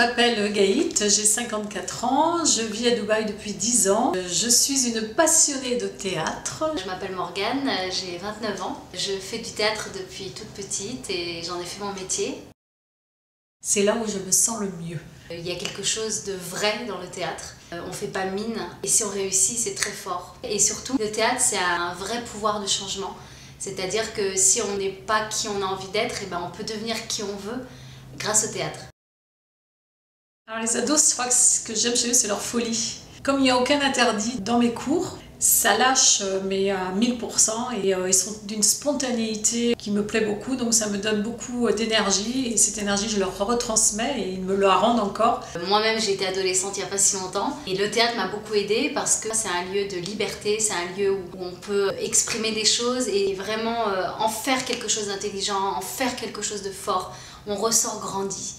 m'appelle Gaït, j'ai 54 ans, je vis à Dubaï depuis 10 ans. Je suis une passionnée de théâtre. Je m'appelle Morgane, j'ai 29 ans. Je fais du théâtre depuis toute petite et j'en ai fait mon métier. C'est là où je me sens le mieux. Il y a quelque chose de vrai dans le théâtre. On fait pas mine et si on réussit, c'est très fort. Et surtout, le théâtre, c'est un vrai pouvoir de changement. C'est-à-dire que si on n'est pas qui on a envie d'être, on peut devenir qui on veut grâce au théâtre. Alors les ados, je crois que ce que j'aime chez eux, c'est leur folie. Comme il n'y a aucun interdit dans mes cours, ça lâche mais à 1000% et ils sont d'une spontanéité qui me plaît beaucoup, donc ça me donne beaucoup d'énergie et cette énergie je leur retransmets et ils me la rendent encore. Moi-même j'ai été adolescente il n'y a pas si longtemps et le théâtre m'a beaucoup aidée parce que c'est un lieu de liberté, c'est un lieu où on peut exprimer des choses et vraiment en faire quelque chose d'intelligent, en faire quelque chose de fort. On ressort grandi.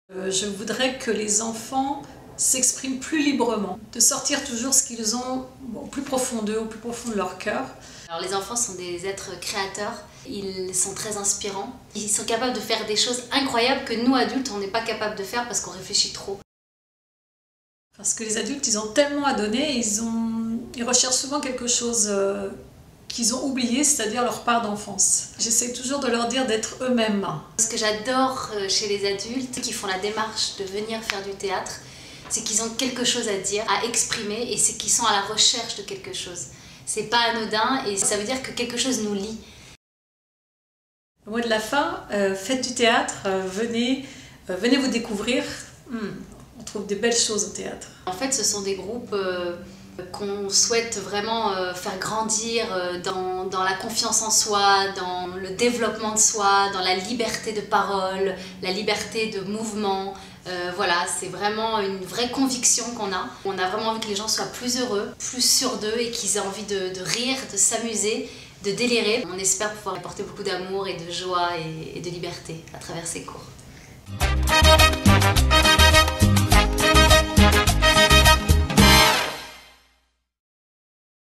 Je voudrais que les enfants s'expriment plus librement, de sortir toujours ce qu'ils ont au plus profond d'eux, au plus profond de leur cœur. Alors les enfants sont des êtres créateurs, ils sont très inspirants, ils sont capables de faire des choses incroyables que nous adultes on n'est pas capables de faire parce qu'on réfléchit trop. Parce que les adultes ils ont tellement à donner, ils recherchent souvent quelque chose qu'ils ont oublié, c'est-à-dire leur part d'enfance. J'essaie toujours de leur dire d'être eux-mêmes. Ce que j'adore chez les adultes qui font la démarche de venir faire du théâtre, c'est qu'ils ont quelque chose à dire, à exprimer, et c'est qu'ils sont à la recherche de quelque chose. C'est pas anodin, et ça veut dire que quelque chose nous lie. Au mot de la fin, faites du théâtre, venez vous découvrir. On trouve des belles choses au théâtre. En fait, ce sont des groupes qu'on souhaite vraiment faire grandir dans la confiance en soi, dans le développement de soi, dans la liberté de parole, la liberté de mouvement. Voilà, c'est vraiment une vraie conviction qu'on a. On a vraiment envie que les gens soient plus heureux, plus sûrs d'eux et qu'ils aient envie de rire, de s'amuser, de délirer. On espère pouvoir apporter beaucoup d'amour et de joie et de liberté à travers ces cours.